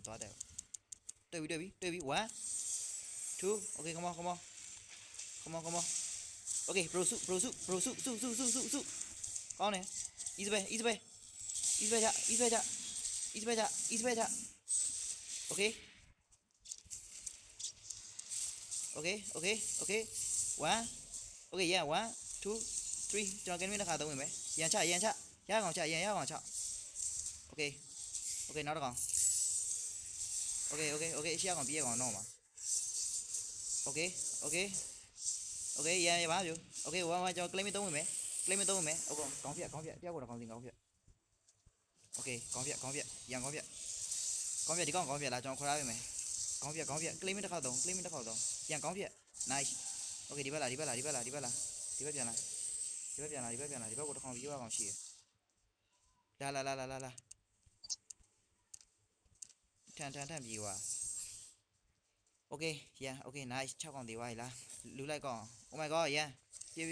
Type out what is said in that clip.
သွားတယ်တွေ့ပြီ1 2 okay come on okay bro စုကောင်းတယ် easy bay easy bayကြ okay one okay yeah 1 2 3ကျွန်တော်ကင်းမင်းတစ်ခါသုံးဝင်မယ်ရန်ချရကောင်ချokay နောက်တစ်ကောင် okay ရှေ့ကောင်ပြေးကောင်တော့မှာ okay ရန်ပါဗျ okay 1ကျွန်တော် claim သုံးဝင်မယ်ဟုတ်ကောင်းပြတယောက်ကတော့ကောင်းစီကောင်းပြ okay ကောင်းပြရန်ကောင်းပြဒီကောင်ကောင်းပြလားကျွန်တော်ခေါ်ထားပေးမယ်ကောင်းပြ claim တစ်ခါသုံးရန်ကောင်းပြ nice okay ဒီဘက်ပြန်လာဒီဘက်ကိုတစ်ခေါင်ပြီးရောက်အောင်ရှိရလာထန်ပြေးွာ okay yeah okay nice 6ကောင်သေးွားလားလူလိုက်ကောင် oh my god yeah ပြေး